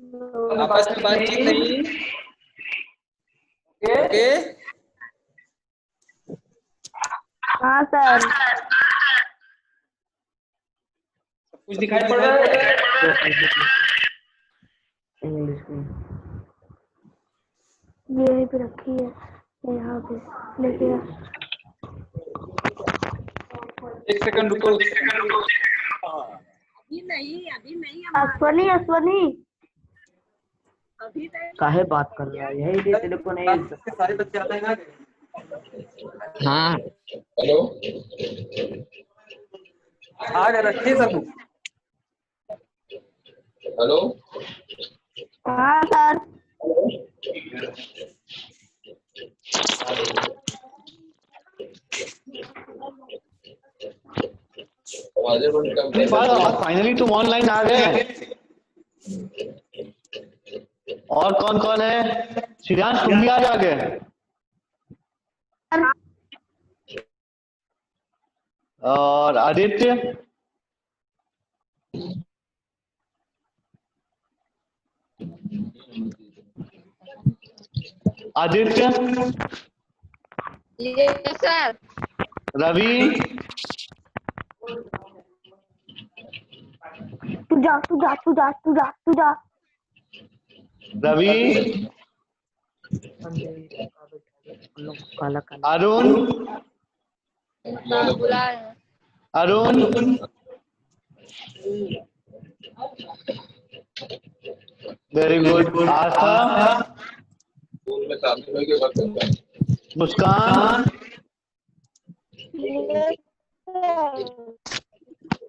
आपस में बातचीत नहीं। ओके हाँ सर। सब कुछ दिखाई पड़ रहा है। इंग्लिश में ये यहीं पे रखी है, यहाँ पे लेके आ। एक सेकंड रुको। अश्वनी अश्वनी काहे बात कर रहा है? यही दे तेरे को नहीं। सारे बच्चे आते हैं ना। हाँ हेलो आ गए, रखिए सब। हेलो हाँ सर। फाइनली तुम ऑनलाइन आ गए। और कौन कौन है? श्रीयांश तुम भी आ जाओगे? और आदित्य? आदित्य? Yes sir. रवि? तू जा तू जा तू जा तू जा तू जा। रवि? काला काला अरुण? अरुण? Very good. आस्था? मुस्कान?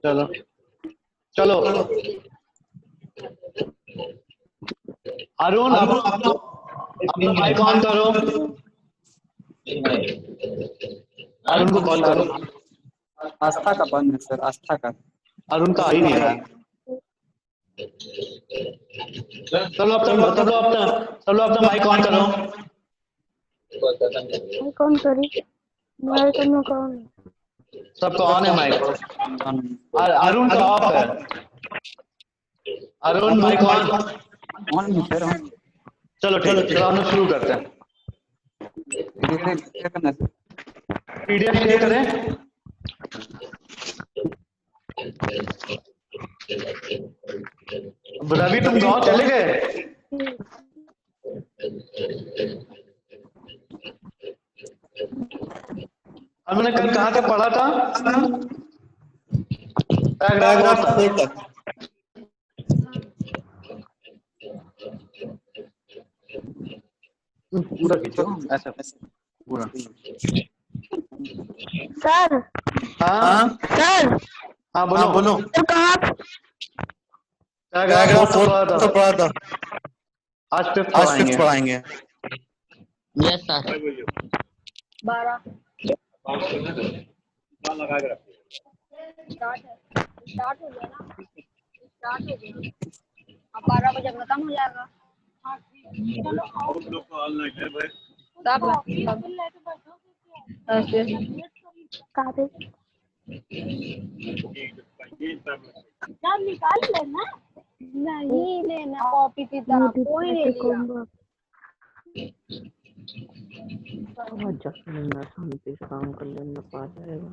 चलो चलो। अरुण अपना माइक ऑन करो। अरुण को कॉल करो। आस्था का बंद है सर, आस्था का। अरुण का आ ही नहीं रहा है। चलो अपना माइक ऑन करो। कौन करी? मेरे करना कौन? सबका ऑन है माइक। अरुण का ऑफ है। Arun mike on. ऑन है सर। चलो ठीक है, चलो हम लोग शुरू करते हैं। क्या करना है? पीडीएफ शेयर करें। रवि तुम गांव चले गए? हमने कल कहाँ तक पढ़ा था? पैराग्राफ 4 तक। पूरा खींचो ऐसा पूरा। सर। हाँ सर। हाँ बोलो। तो कहाँ? पैराग्राफ 4 तो पढ़ा था। आज 5th पढ़ाएंगे। Yes sir. 12 लगा के रखिए। स्टार्ट हो गया ना? स्टार्ट हो गया। अब 12 बजे खत्म हो जाएगा। चलो आओ। लोग को ऑनलाइन है भाई। कहाँ पे? सब निकाल लेना। नहीं लेना कॉपी की तरह कोई नहीं लिया। शांति से काम कर लेना पा जाएगा।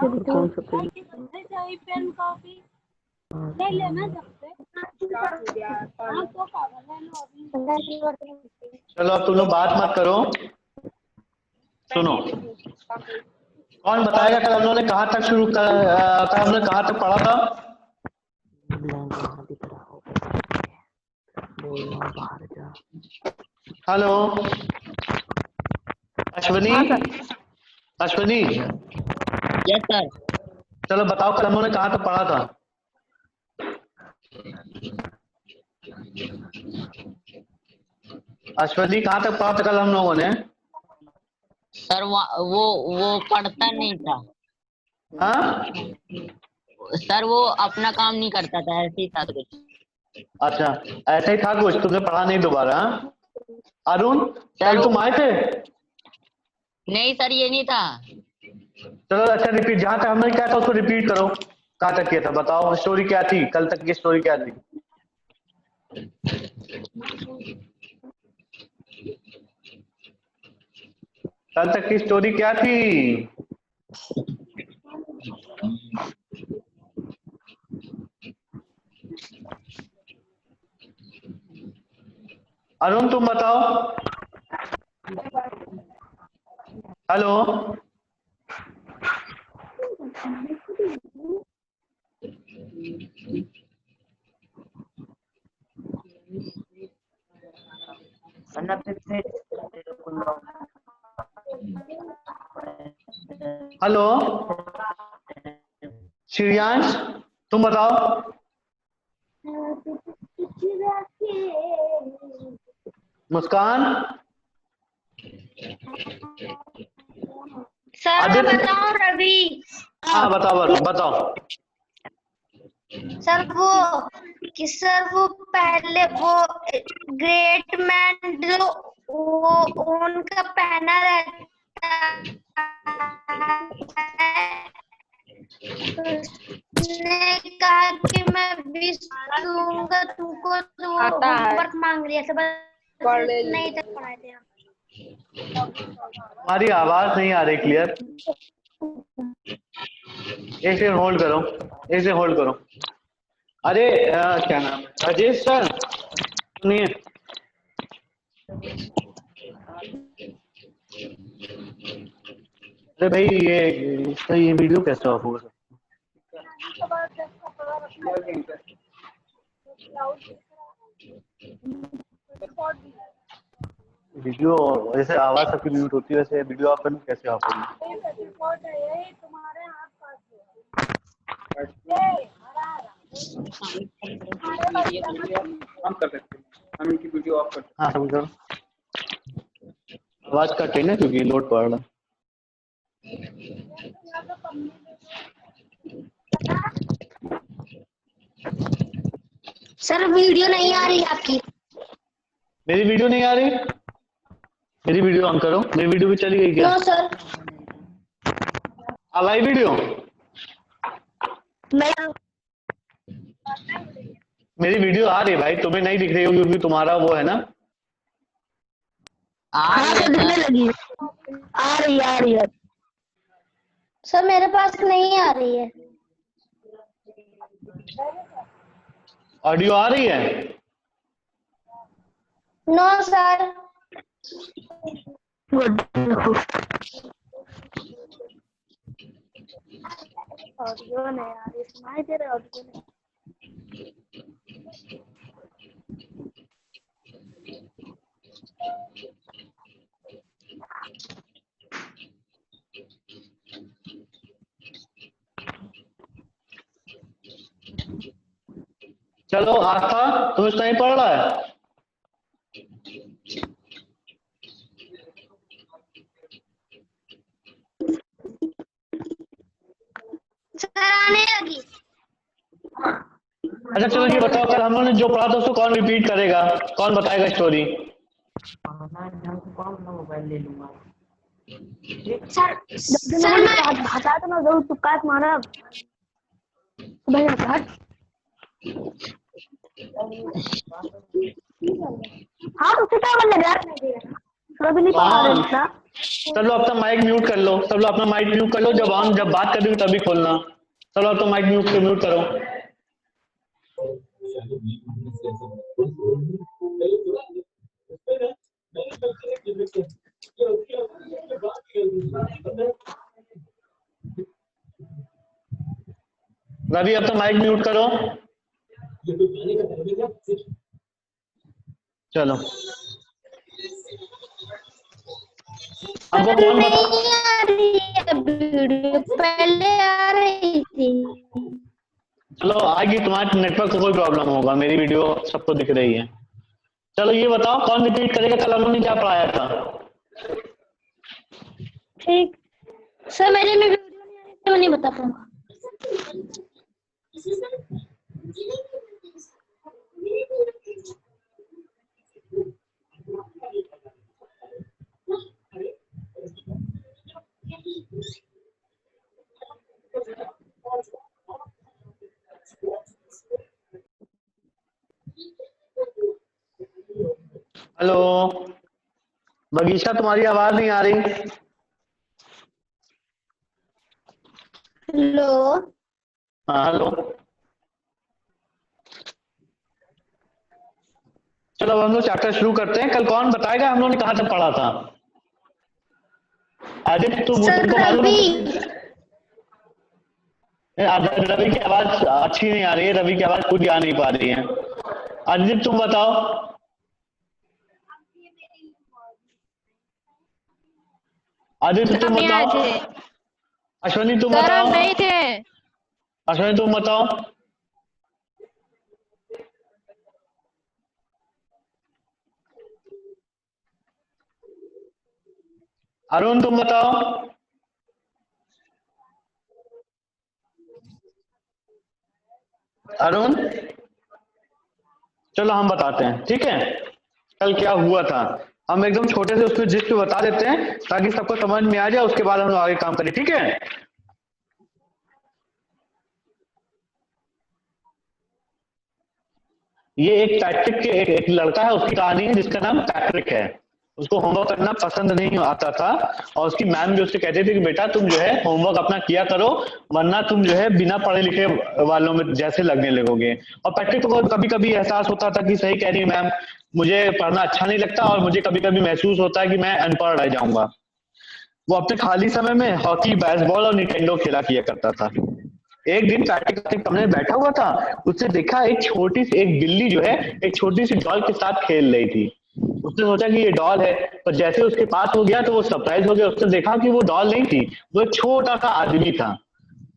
कौन सा पेज? पेन कॉपी ले लेना जब से स्टार्ट हो गया। चलो अब तुम लोग बात मत करो, सुनो। कौन बताएगा कल हम लोगों ने कहाँ तक कल हमने कहाँ तक पढ़ा था? बाहर जा। Hello Ashwani? Ashwani? Yes sir. चलो बताओ कल हम लोगों ने कहाँ तक पढ़ा था? अश्वनी कहाँ तक पढ़ा था कल हम लोगों ने? सर वो पढ़ता नहीं था। हाँ सर वो अपना काम नहीं करता था, ऐसे ही था कुछ। अच्छा ऐसा ही था कुछ, तुमने पढ़ा नहीं दोबारा? हाँ? अरुण कल तुम आए थे? नहीं सर ये नहीं था। चलो अच्छा रिपीट, जहाँ तक हमने क्या था उसको रिपीट करो। कहाँ तक किया था बताओ, स्टोरी क्या थी, कल तक की स्टोरी क्या थी? कल तक की स्टोरी क्या थी? अरुण तुम बताओ। हेलो। हेलो श्रेयांश तुम बताओ। मुस्कान। सर मैं आदित्य। बताऊं रवि। हाँ बताओ बताओ बताओ। सर वो पहले वो ग्रेट मैन जो वो उनका पहना रहता है, उसने कहा कि मैं 20 दूंगा तुमको, तो वो होमवर्क मांग रही है सब नहीं तक पढ़ाए थे। हमारी आवाज नहीं आ रही क्लियर। एक सेकंड होल्ड करो, एक सेकंड होल्ड करो। अरे क्या नाम है, राजेश सर सुनिए। अरे भाई ये इसका ये वीडियो कैसे ऑफ होगा? वीडियो जैसे आवाज सबकी म्यूट होती है वैसे वीडियो ऑफ करना कैसे ऑफ होगी? हम कर सकते हैं, हम इनकी वीडियो ऑफ कर सकते हाँ समझ करो। आवाज कट है ना क्योंकि लोड पड़ रहा। सर वीडियो नहीं आ रही आपकी। मेरी वीडियो नहीं आ रही? मेरी वीडियो ऑन करो, मेरी वीडियो भी चली गई क्या? No sir. अब आई वीडियो? मैं मेरी वीडियो आ रही है भाई, तुम्हें नहीं दिख रही होगी क्योंकि तुम्हारा वो है ना। आ रही है दिखने सर। लगी। आ रही है सर, मेरे पास नहीं आ रही है। ऑडियो आ रही है? No sir. ऑडियो नहीं आ रही, सुनाई दे रहा ऑडियो नहीं। चलो आस्था तुम्हें नहीं पड़ रहा है? सर आने लगी। अच्छा चलो ये बताओ, कल हम लोगों ने जो पढ़ा था उसको कौन रिपीट करेगा, कौन बताएगा स्टोरी? सर मैं हटा तो ना दो तुक्का मारा भाई हट। हाँ तो क्या बोल रहा है, सब नहीं पढ़ा कौन? रहे था। सब लोग अपना माइक म्यूट कर लो, सब लोग अपना माइक म्यूट कर लो, जब बात करोगे तभी खोलना। सब लोग अपना माइक म्यूट करो। रवि अपना माइक म्यूट करो। चलो हमको कौन बता। नहीं आ रही है वीडियो, पहले आ रही थी। चलो आगे तुम्हारे नेटवर्क को कोई प्रॉब्लम होगा, मेरी वीडियो सबको दिख रही है। चलो ये बताओ कौन रिपीट करेगा, कल हम लोगों ने क्या पढ़ाया था? ठीक सर, मेरे में वीडियो नहीं आ रही तो मैं नहीं बता पाऊंगा। हेलो बगीचा, तुम्हारी आवाज नहीं आ रही। हेलो। हाँ हेलो। चलो अब हम लोग चैप्टर शुरू करते हैं। कल कौन बताएगा हम लोग ने कहाँ तक पढ़ा था? आदित्य तुमको मालूम है? रवि की आवाज अच्छी नहीं आ रही है, रवि की आवाज खुद ही आ नहीं पा रही है। आदित्य तुम बताओ। आदित्य तुम नहीं आए बताओ। थे अश्वनी तुम सर, हम बताओ। नहीं थे। अश्वनी तुम बताओ। अरुण तुम बताओ। अरुण चलो हम बताते हैं, ठीक है कल क्या हुआ था। हम एकदम छोटे से उसमें जिस्ट बता देते हैं ताकि सबको समझ में आ जाए, उसके बाद हम लोग आगे काम करें, ठीक है। ये एक पैट्रिक के एक लड़का है, उसकी कहानी है जिसका नाम पैट्रिक है। उसको होमवर्क करना पसंद नहीं आता था और उसकी मैम भी उससे कहती थी कि बेटा तुम जो है होमवर्क अपना किया करो, वरना तुम जो है बिना पढ़े लिखे वालों में जैसे लगने लगोगे। और पैट्रिक को कभी कभी एहसास होता था कि सही कह रही है मैम, मुझे पढ़ना अच्छा नहीं लगता और मुझे कभी कभी महसूस होता है कि मैं अनपढ़ रह जाऊंगा। वो अपने खाली समय में हॉकी, बेसबॉल और निटेंडो खेला किया करता था। एक दिन पैट्रिक अपने कमरे में बैठा हुआ था, उसने देखा एक छोटी सी एक बिल्ली जो है एक छोटी सी डॉल के साथ खेल रही थी। उसने सोचा कि ये डॉल है, पर जैसे उसके पास हो गया तो वो सरप्राइज हो गया। उसने देखा कि वो डॉल नहीं थी, वो एक छोटा सा आदमी था।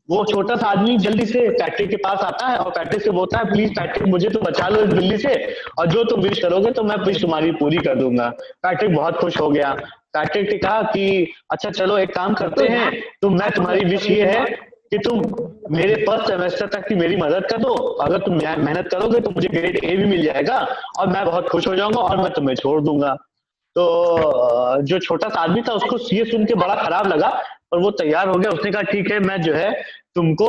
वो छोटा सा आदमी जल्दी से पैट्रिक के पास आता है और पैट्रिक से बोलता है, प्लीज पैट्रिक मुझे तो बचा लो इस बिल्ली से, और जो तुम विश करोगे तो मैं विश तुम्हारी पूरी कर दूंगा। पैट्रिक बहुत खुश हो गया। पैट्रिक ने कहा कि अच्छा चलो एक काम करते हैं, तो मैं तुम्हारी विश ये है कि तुम मेरे फर्स्ट सेमेस्टर तक की मेरी मदद कर दो। अगर तुम मेहनत करोगे तो मुझे ग्रेड ए भी मिल जाएगा और मैं बहुत खुश हो जाऊंगा और मैं तुम्हें छोड़ दूंगा। तो जो छोटा सा आदमी था उसको ये सुन के बड़ा खराब लगा और वो तैयार हो गया। उसने कहा ठीक है, मैं जो है तुमको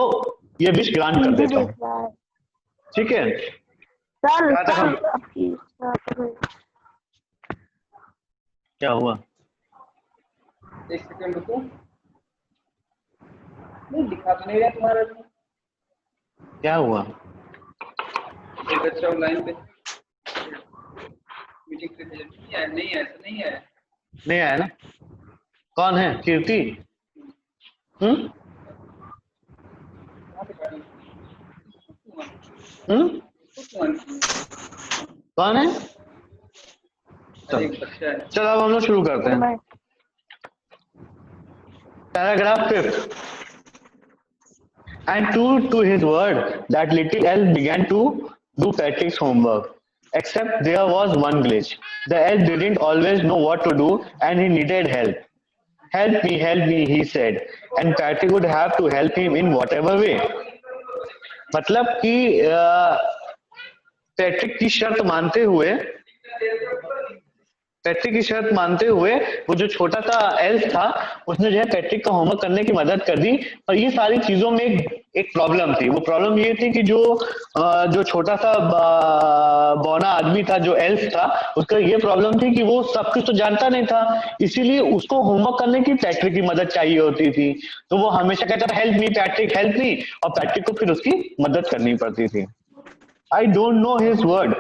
ये विश ग्रांट कर देता हूँ, ठीक है। यहाँ तक हम क्या हुआ? एक सेकंड रुको, नहीं लिखा तो नहीं रहा तुम्हारा भी। क्या हुआ? एक अच्छा ऑनलाइन पे मीटिंग से नहीं है, नहीं है, ऐसा नहीं है। नहीं आया ना? कौन है? कीर्ति? हम्म हम्म कौन है? एक बच्चा है। चलो अब हम लोग शुरू करते हैं। Paragraph 5th। And true to his word, that little elf began to do Patrick's homework. Except there was one glitch. The elf didn't always know what to do and he needed help. Help me, he said. And Patrick would have to help him in whatever way. मतलब कि Patrick की शर्त मानते हुए वो जो छोटा सा एल्फ था उसने जो है पैट्रिक का होमवर्क करने की मदद कर दी। और ये सारी चीजों में एक प्रॉब्लम थी। वो प्रॉब्लम ये थी कि जो छोटा सा बौना आदमी था, जो एल्फ था, उसका ये प्रॉब्लम थी कि वो सब कुछ तो जानता नहीं था, इसीलिए उसको होमवर्क करने की पैट्रिक की मदद चाहिए होती थी। तो वो हमेशा कहता था help me Patrick, help me, और पैट्रिक को फिर उसकी मदद करनी पड़ती थी। I don't know his word.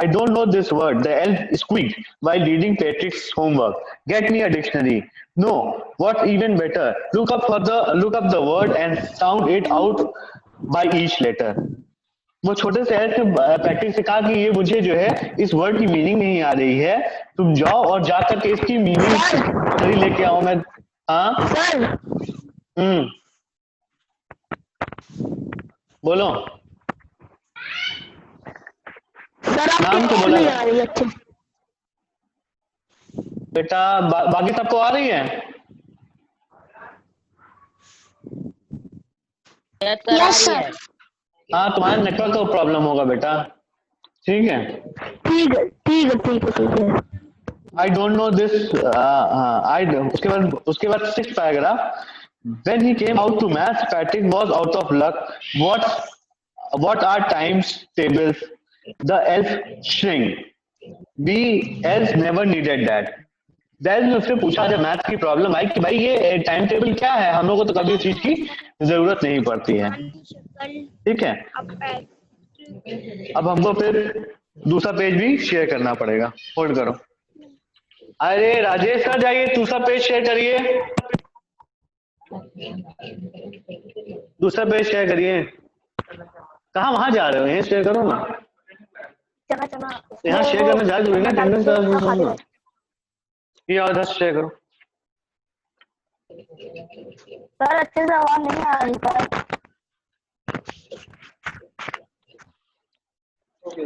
I don't know this word, the elf squeaked while reading Patrick's homework. Get me a dictionary. No, what's even better? Look up the word and sound it out by each letter. वो छोटे से elf ने Patrick से कहा कि ये मुझे जो है इस वर्ड की मीनिंग नहीं आ रही है, तुम जाओ और जाकर के इसकी मीनिंग लेके आओ। मैं हाँ बोलो। नाम तो बोला बेटा। बाकी सबको आ रही है? Yes sir. हाँ तुम्हारे नेटवर्क का प्रॉब्लम होगा बेटा, ठीक है। ठीक है। I don't know this. उसके बाद 6th paragraph. When he came out to maths, Patrick was out of luck. What are times tables? The elf shrieked. We elves never needed that. That ने उससे पूछा जब मैथ की problem आई कि भाई ये टाइम टेबल क्या है, हम लोगों को तो कभी इस चीज की जरूरत नहीं पड़ती है। ठीक है, अब हमको फिर दूसरा पेज भी शेयर करना पड़ेगा। होल्ड करो। अरे राजेश सर जाइए, दूसरा पेज शेयर करिए, दूसरा पेज शेयर करिए। कहाँ वहां जा रहे हो, यहीं शेयर करो ना, चला चला यहाँ शेयर करना जा जरूरी ना, अटेंडेंस ना। ये और 10 शेयर करो। सर अच्छे से आवाज नहीं आ रही sir. Okay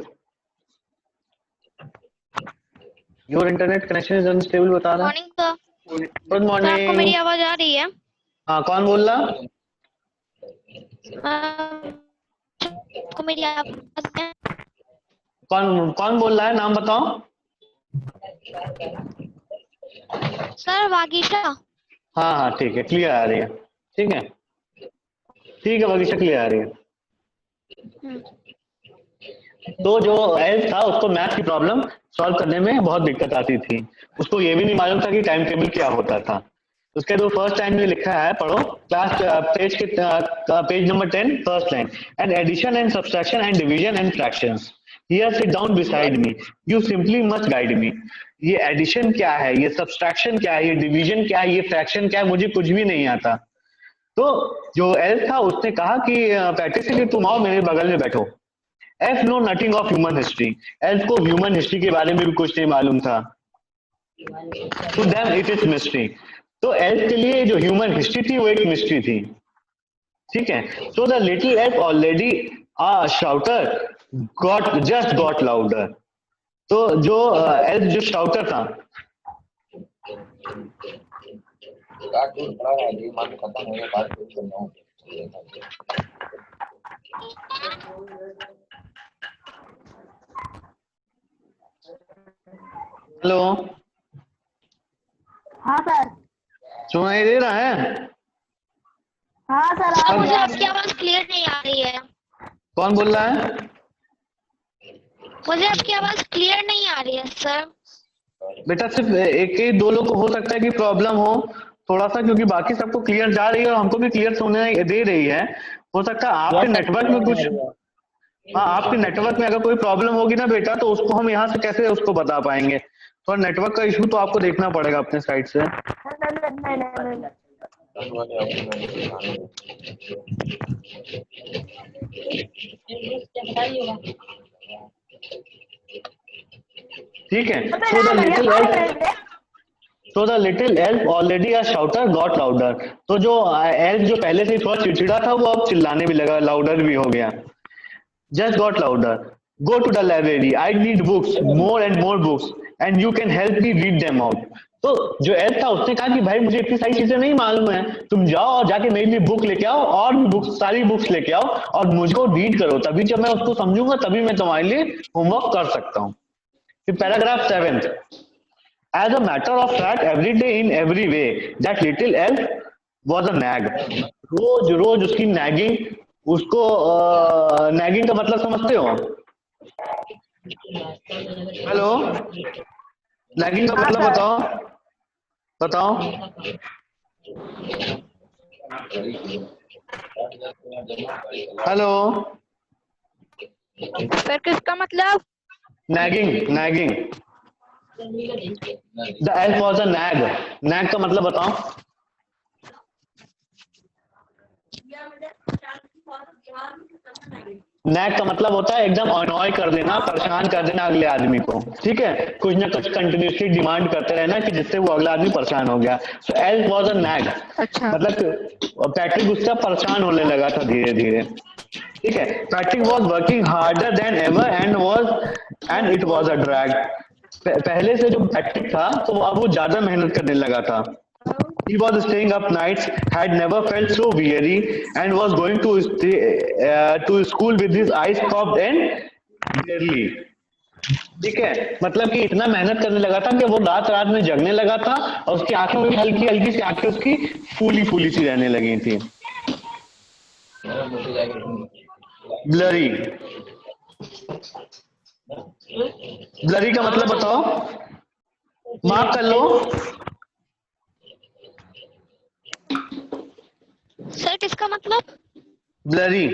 your internet connection is unstable बता रहा है। Morning sir. गुड सर आपको मेरी मॉर्निंग। आवाज आ रही है? हाँ कौन बोल रहा? आपको मेरी आवाज है? कौन कौन बोल रहा है, नाम बताओ। सर वागीशा। हाँ हाँ ठीक है, क्लियर आ रही है। ठीक है ठीक है वगीशा, क्लियर आ रही है। तो जो एल्स था उसको मैथ की प्रॉब्लम सॉल्व करने में बहुत दिक्कत आती थी। उसको ये भी नहीं मालूम था कि टाइम टेबल क्या होता था। उसके जो फर्स्ट लाइन में लिखा है, पढ़ो class page number 10 first line. And addition and subtraction and division and fractions, here sit down beside me, you simply must guide me. ये एडिशन क्या है, ये सब्सट्रैक्शन क्या है, ये डिवीजन क्या है, ये फ्रैक्शन क्या है, मुझे कुछ भी नहीं आता। तो जो एल्स था उसने कहा कि प्रैक्टिस के लिए तुम आओ मेरे बगल में बैठो। एफ know nothing of human history, elves को ह्यूमन हिस्ट्री के बारे में भी कुछ नहीं मालूम था। To them it is mystery. तो एल्स के लिए जो ह्यूमन हिस्ट्री थी वो एक मिस्ट्री थी। ठीक है, so the little elf already a shouter just got louder. तो जो एल्फ जो शाउटर था, हेलो हाँ सर। सुनाई दे रहा है? हाँ सर सर मुझे आ आपकी आवाज क्लियर नहीं आ रही है। कौन बोल रहा है? मुझे आपकी आवाज क्लियर नहीं आ रही है सर। बेटा सिर्फ एक ही दो लोग को हो सकता है कि प्रॉब्लम हो थोड़ा सा, क्योंकि बाकी सबको क्लियर जा रही है और हमको भी क्लियर सुनाई दे रही है। हो सकता है आपके नेटवर्क में कुछ, हाँ आपके नेटवर्क में अगर कोई प्रॉब्लम होगी ना बेटा, तो उसको हम यहाँ से कैसे उसको बता पाएंगे। तो नेटवर्क का इशू तो आपको देखना पड़ेगा अपने साइड से। नहीं। ठीक है, so the little elf already a शाउटर got louder. तो जो एल्फ जो पहले से थोड़ा चिड़चिड़ा था वो अब चिल्लाने भी लगा, लाउडर भी हो गया। Just got louder, go to the library, I need books, more and more books, and you can help me read them out. तो जो एल्फ था उसने कहा कि भाई मुझे इतनी सारी चीजें नहीं मालूम है, तुम जाओ और जाके मेरे लिए बुक लेके आओ और भी बुक्स, सारी बुक्स लेके आओ और मुझको रीड करो, तभी जब मैं उसको समझूंगा तभी मैं तुम्हारे लिए होमवर्क कर सकता हूँ। फिर paragraph 7, as a matter of fact every day in every way that little elf was a nag। रोज रोज उसकी नैगिंग, उसको नैगिंग का मतलब समझते हो? हेलो, नैगिंग का मतलब बताओ बताओ। हेलो, सर किसका मतलब? Nagging nagging, the elf was a nag. Nag का मतलब बताओ। नैग का मतलब होता है एकदम अनॉय कर देना, परेशान कर देना अगले आदमी को। ठीक है, कुछ ना कुछ कंटिन्यूसली डिमांड करते रहना कि जिससे वो अगला आदमी परेशान हो गया। सो एल्फ वाज अ नैग, अच्छा। मतलब पैट्रिक उसका परेशान होने लगा था धीरे धीरे। ठीक है, Patrick was working harder than ever and it was a drag. पहले से जो पैट्रिक था तो अब वो ज्यादा मेहनत करने लगा था। He was staying up nights, had never felt so weary, and was going to school with his eyes cocked and barely। ठीक है, मतलब कि इतना मेहनत करने लगा था कि वो रात रात में जगने लगा था और उसकी आंखों में हल्की हल्की सी आंखें उसकी फूली फूली सी रहने लगी थी, ब्लरी। ब्लरी का मतलब बताओ, मार्क कर लो। सर किसका मतलब? ब्लरी,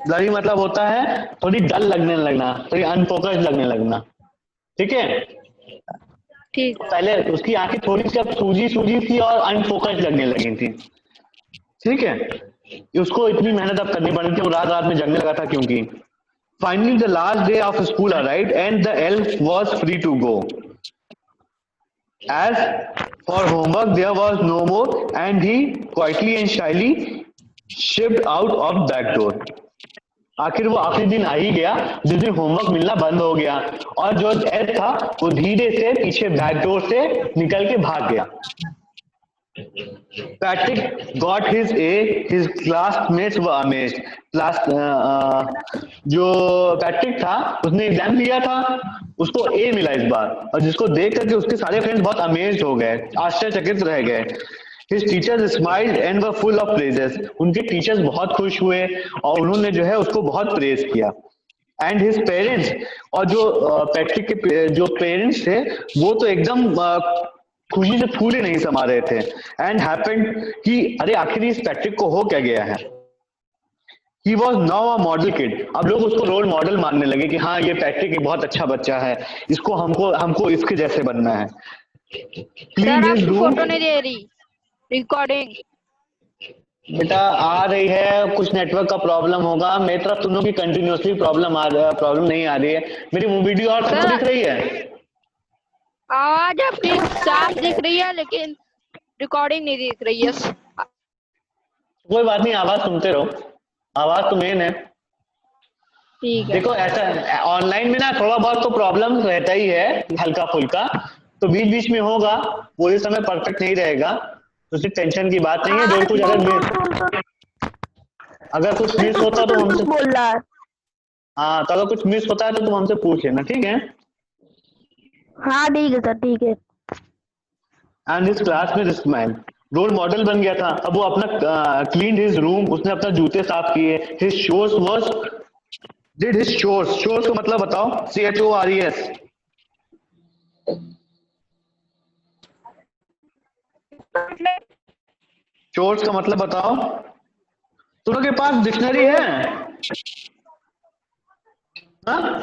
ब्लरी मतलब होता है थोड़ी डल लगने लगना, थोड़ी अनफोकस लगने लगना, ठीक है। ठीक। पहले उसकी आंखें थोड़ी सी अब सूजी सूजी थी और अनफोकस लगने लगी थी, ठीक है। उसको इतनी मेहनत अब करनी पड़ी थी, वो रात रात में जगने लगा था क्योंकि finally the last day of school arrived and the elf was free to go. As for homework there was no more and he quietly and shyly shipped out of back door। आखिर वो आखिरी दिन आ ही गया जिस दिन homework मिलना बंद हो गया और जो एल्फ था वो धीरे से पीछे बैक डोर से निकल के भाग गया। Patrick got his A, his classmates were amazed। जो पैट्रिक था उसने एग्जाम दिया था, उसको ए मिला इस बार, और जिसको देख करके उसके सारे फ्रेंड्स बहुत अमेज्ड हो गए, आश्चर्यचकित रह गए। His teachers smiled and were full of praises। उनके टीचर्स बहुत खुश हुए और उन्होंने जो है उसको बहुत प्रेज किया। एंड हिज पेरेंट्स, और जो पैट्रिक के जो पेरेंट्स थे वो तो एकदम खुशी से फूले नहीं समा रहे थे। एंड हैपेंड कि अरे आखिर इस पैट्रिक को हो क्या गया है। He was now a model kid. अब लोग उसको रोल मॉडल मानने लगे कि हाँ ये पैट्रिक एक बहुत अच्छा बच्चा है, इसको हमको इसके जैसे बनना है। Clean his room. फोटो नहीं दे रही रिकॉर्डिंग। बेटा आ रही है, कुछ नेटवर्क का प्रॉब्लम होगा, मेरी तरफ तुम लोग की कंटिन्यूसली प्रॉब्लम नहीं आ रही है। मेरी वीडियो और सबको दिख रही है? आवाज आपकी साफ दिख रही है लेकिन रिकॉर्डिंग नहीं दिख रही है। कोई बात नहीं, आवाज सुनते रहो, आवाज तो मेन है। ठीक है। देखो ऐसा ऑनलाइन में ना थोड़ा बहुत तो प्रॉब्लम रहता ही है, हल्का फुल्का, तो बीच बीच में होगा, पूरे समय परफेक्ट नहीं रहेगा, तो उसकी टेंशन की बात नहीं है। जो कुछ अगर कुछ मिस होता तो हमसे बोल रहा है। हाँ, तो अगर कुछ मिस होता है तो तुम हमसे पूछ लेना, ठीक है। हाँ ठीक है सर, ठीक है। एंड हिज क्लास में दिस मैन रोल मॉडल बन गया था। अब वो अपना क्लीन हिज रूम, उसने अपना जूते साफ किए। His shores was did his shores. Shores का मतलब बताओ, CHORES। शोर्स का मतलब बताओ। तुम लोग के पास डिक्शनरी है? हाँ,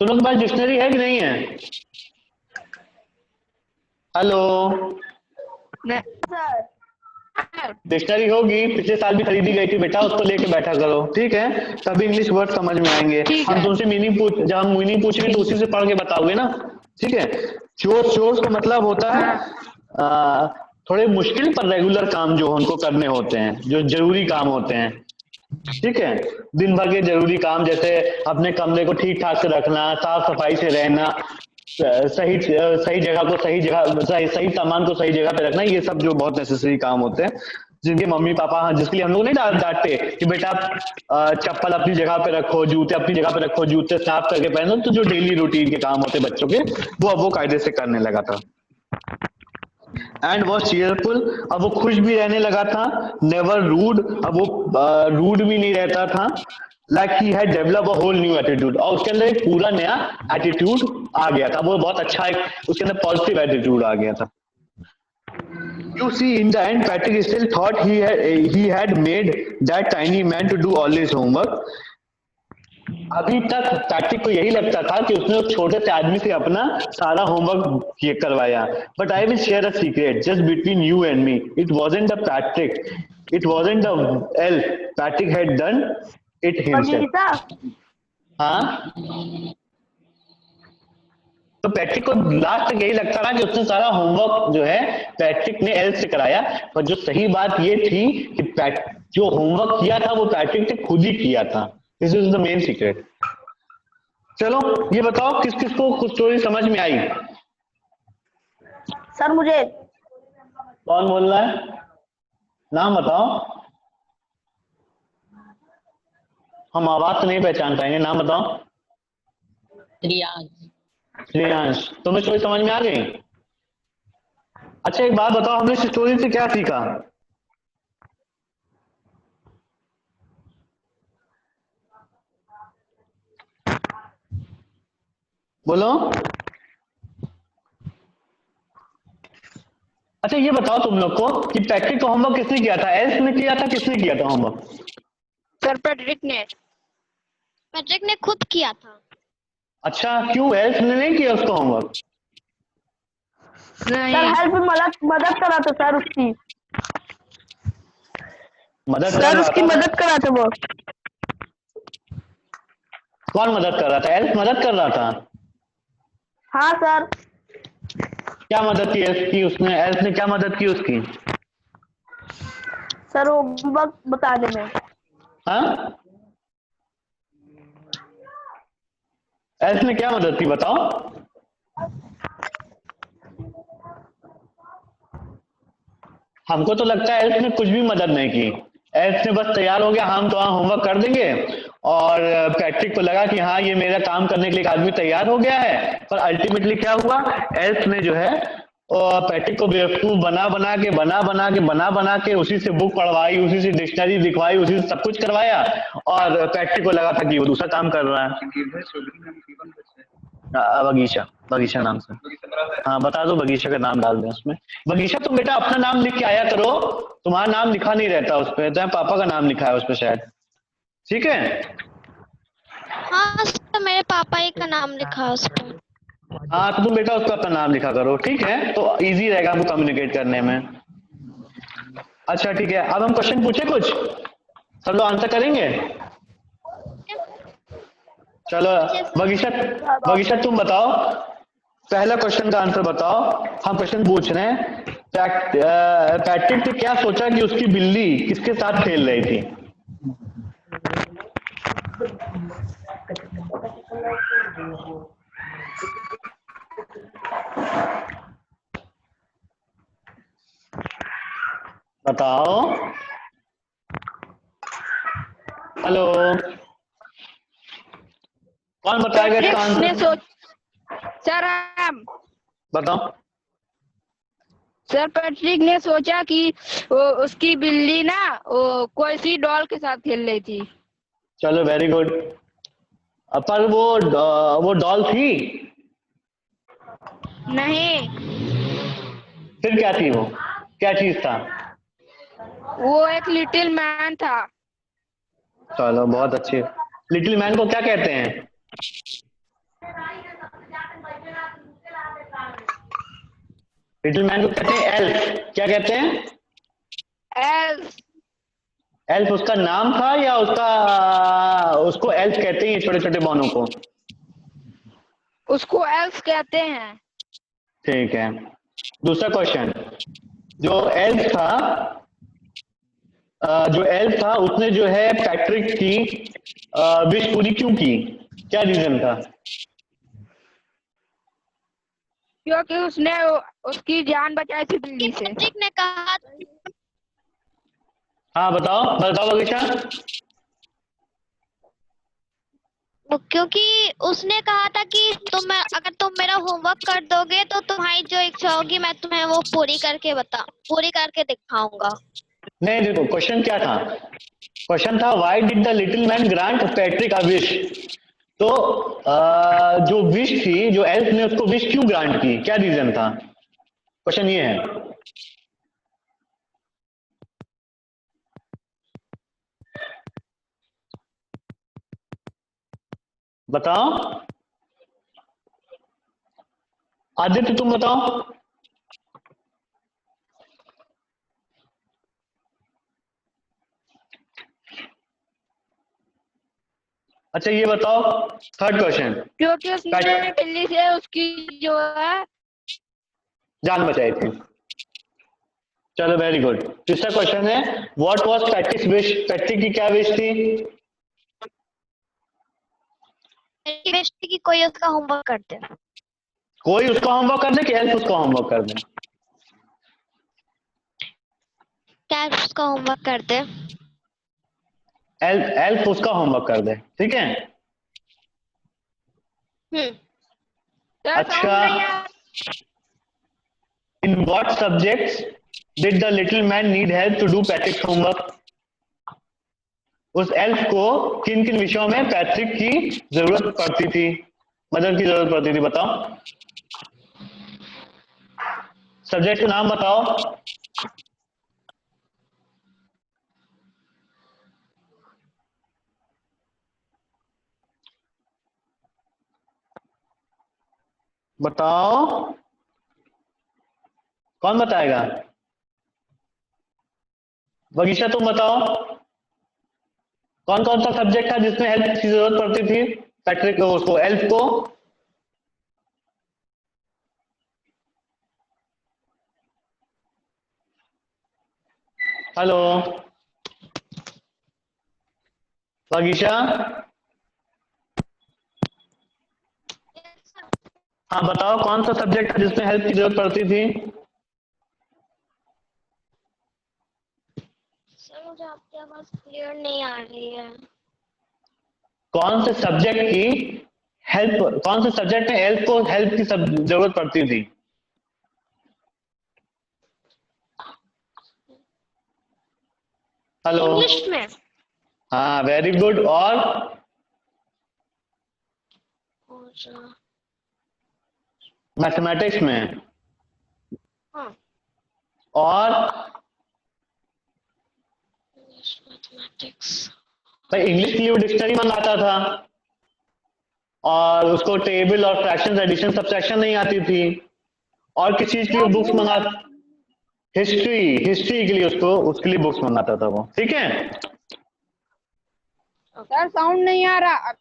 तुम लोग के पास डिक्शनरी है कि नहीं है? हेलो, डिक्शनरी होगी, पिछले साल भी खरीदी गई थी बेटा, उसको लेके बैठा करो, ठीक है, तभी इंग्लिश वर्ड समझ में आएंगे। हम तुमसे जब हम मीनिंग पूछेंगे तो उसी से पढ़ के बताओगे ना, ठीक है। चोर्स, चोर्स का मतलब होता है थोड़े मुश्किल पर रेगुलर काम जो उनको करने होते हैं, जो जरूरी काम होते हैं, ठीक है। दिन भर के जरूरी काम, जैसे अपने कमरे को ठीक ठाक से रखना, साफ सफाई से रहना, सही जगह को सही सामान को सही जगह पे रखना, ये सब जो बहुत नेसेसरी काम होते हैं, जिनके मम्मी पापा, जिसके लिए हम लोग नहीं डांटते कि बेटा चप्पल अपनी जगह पे रखो, जूते अपनी जगह पे रखो, जूते साफ करके पहनो, तो जो डेली रूटीन के काम होते बच्चों के, वो अब वो कायदे से करने लगा था। एंड वॉज चीयरफुल, अब वो खुश भी रहने लगा था। नेवर रूड, अब वो रूड भी नहीं रहता था। Like he had develop a whole new attitude, और उसके अंदर एक पूरा नया एटीट्यूड आ गया था, वो बहुत अच्छा एक उसके अंदर पॉजिटिव एटीट्यूड आ गया था। You see, in the end, Patrick still thought he had made that tiny man to do all his homework। अभी तक पैट्रिक को यही लगता था कि उसने उस छोटे से आदमी से अपना सारा होमवर्क करवाया। But I will share a secret just between you and me, it wasn't the Patrick, it wasn't the elf, Patrick had done it himself. हाँ, तो पैट्रिक को लास्ट तक यही लगता था कि उसने सारा होमवर्क जो है पैट्रिक ने एल्फ से कराया, पर जो सही बात ये थी कि जो होमवर्क किया था वो पैट्रिक ने खुद ही किया था। This is the main secret. चलो ये बताओ किस किस को कुछ स्टोरी समझ में आई? सर मुझे। कौन बोल रहा है? नाम बताओ। हम आवाज तो नहीं पहचान पाएंगे, नाम बताओ। श्रेयांश, तुम्हें स्टोरी समझ में आ गई? अच्छा एक बात बताओ, हमने इस स्टोरी से क्या सीखा? बोलो। अच्छा ये बताओ तुम लोग को कि पैट्रिक का होमवर्क किसने किया था? एल्स ने किया था, किसने किया था होमवर्क? सर पैट्रिक ने। पैट्रिक ने खुद किया था। अच्छा, क्यों एल्स ने नहीं किया उसका होमवर्क? नहीं सर हेल्प मदद करा था सर उसकी। मदद कर सर रहा उसकी था? मदद करा था वो। कौन मदद कर रहा था? एल्स मदद कर रहा था? हाँ सर। क्या मदद की एल्स की उसने? एल्स ने क्या मदद की उसकी? सर होमवर्क बताने में। हाँ, एल्स ने क्या मदद की बताओ? हमको तो लगता है एल्स ने कुछ भी मदद नहीं की। एल्स ने बस तैयार हो गया, हम तो होमवर्क कर देंगे, और पैट्रिक को लगा कि हाँ ये मेरा काम करने के लिए एक आदमी तैयार हो गया है। पर अल्टीमेटली क्या हुआ? एल्स ने जो है पैट्रिक को बेवकूफ बना के उसी से बुक पढ़वाई, उसी से डिक्शनरी दिखवाई, उसी से सब कुछ करवाया, और पैट्रिक को लगा था कि वो दूसरा काम कर रहा है। बगीचा नाम से। हाँ बता दो, बगीचा का नाम डाल दें उसमें। बगीचा तुम बेटा अपना नाम लिख के आया करो, तुम्हारा नाम लिखा नहीं रहता उस पर, तुम्हारे पापा का नाम लिखा है उस पर शायद। ठीक है? हाँ सर मेरे पापा ही का नाम लिखा है उस पर। हाँ तो तुम बेटा उसका अपना नाम लिखा करो, ठीक है? तो इजी रहेगा हमको कम्युनिकेट करने में। अच्छा ठीक है, अब हम क्वेश्चन पूछे कुछ, सब लोग आंसर करेंगे? चलो बगीचा तुम बताओ, पहला क्वेश्चन का आंसर बताओ। हम क्वेश्चन पूछ रहे हैं, पैट्रिक ने क्या सोचा कि उसकी बिल्ली किसके साथ खेल रही थी? बताओ। हेलो, कौन बताएगा इसका आंसर? सर हम बताओ। सर पैट्रिक ने सोचा कि उसकी बिल्ली ना कोई सी डॉल के साथ खेल रही थी। चलो वेरी गुड। पर वो डॉल थी? नहीं। फिर क्या थी वो? क्या चीज था? वो एक लिटिल मैन था। चलो बहुत अच्छी। लिटिल मैन को क्या कहते हैं? लिटिल मैन को कहते हैं एल्फ। क्या कहते हैं? एल्फ। एल्फ उसका नाम था या उसको एल्फ कहते हैं छोटे छोटे बॉनों को? उसको एल्फ कहते हैं। ठीक है, दूसरा क्वेश्चन। जो एल्फ था उसने जो है पैट्रिक की विश पूरी क्यों की? क्या रीजन था? क्योंकि उसने उसकी जान बचाई थी बिल्ली से। पैट्रिक ने कहा। हाँ बताओ बगीचा। क्योंकि उसने कहा था कि अगर तुम मेरा होमवर्क कर दोगे तो तुम्हारी जो इच्छा होगी मैं तुम्हें वो पूरी करके दिखाऊंगा। नहीं देखो क्वेश्चन क्या था? क्वेश्चन था why did the little man grant Patrick a wish. तो जो विश थी, जो एल्फ ने उसको विश क्यों ग्रांट की? क्या रीजन था? क्वेश्चन ये है। बताओ आदित्य, तुम बताओ। अच्छा ये बताओ, थर्ड क्वेश्चन। क्योंकि उसने बिल्ली से उसकी जो है जान बचाई थी। चलो वेरी गुड। तीसरा क्वेश्चन है, व्हाट वाज पैट्रिक्स विश? पैट्रिक की क्या विश थी? विश कि कोई उसका होमवर्क कर दे। कोई उसका होमवर्क कर दे कि एल्फ उसका होमवर्क कर दे? क्या उसका होमवर्क कर दे? एल्फ उसका होमवर्क कर दे, ठीक है? अच्छा, in what subjects did the little man need help to do Patrick's homework? उस एल्फ को किन किन विषयों में पैट्रिक की जरूरत पड़ती थी? मदद की जरूरत पड़ती थी? बताओ, सब्जेक्ट का नाम बताओ। बताओ, कौन बताएगा? वगीशा तुम बताओ, कौन कौन सा सब्जेक्ट था जिसमें हेल्प की जरूरत पड़ती थी पैट्रिक को, उसको हेल्प को? हेलो वगीशा, हाँ बताओ, कौन सा सब्जेक्ट था जिसमें हेल्प की जरूरत पड़ती थी? सर मुझे आपकी आवाज क्लियर नहीं आ रही है। कौन से सब्जेक्ट की हेल्प, कौन से सब्जेक्ट में हेल्प की जरूरत पड़ती थी? हेलो, इंग्लिश में। हाँ वेरी गुड। और और मैथमेटिक्स में? हाँ, और इंग्लिश मैथमेटिक्स। भाई इंग्लिश के लिए वो डिक्शनरी मंगाता था, और उसको टेबल और फ्रैक्शन एडिशन सब्ट्रैक्शन नहीं आती थी। और किस चीज की बुक्स मंगा? हिस्ट्री के लिए उसको, उसके लिए बुक्स मंगाता था वो, ठीक है। सर साउंड नहीं आ रहा।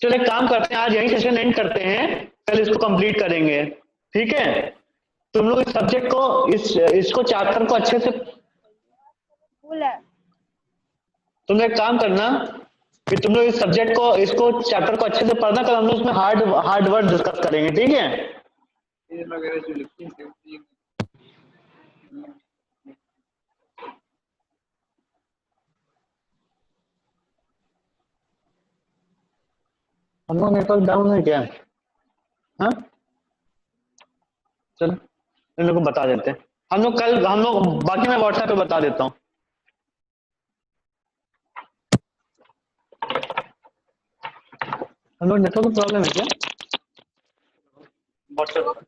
चलो एक काम करते हैं, आज यही सेशन एंड करते हैं, कल इसको कंप्लीट करेंगे, ठीक है। तुम लोग इस सब्जेक्ट को, इसको चैप्टर को अच्छे से, फुल है। तुम लोग एक काम करना कि तुम लोग इस सब्जेक्ट को, इसको चैप्टर को अच्छे से पढ़ना, कल हम लोग उसमें हार्ड वर्ड डिस्कस करेंगे, ठीक है। ये वगैरह जो लिखती हैं हम लोग नेटवर्क डाउन है क्या? हाँ चलो इन लोग को बता देते हैं, हम लोग बाकी मैं व्हाट्सएप पे बता देता हूँ। हम लोग नेटवर्क प्रॉब्लम है क्या? व्हाट्सएप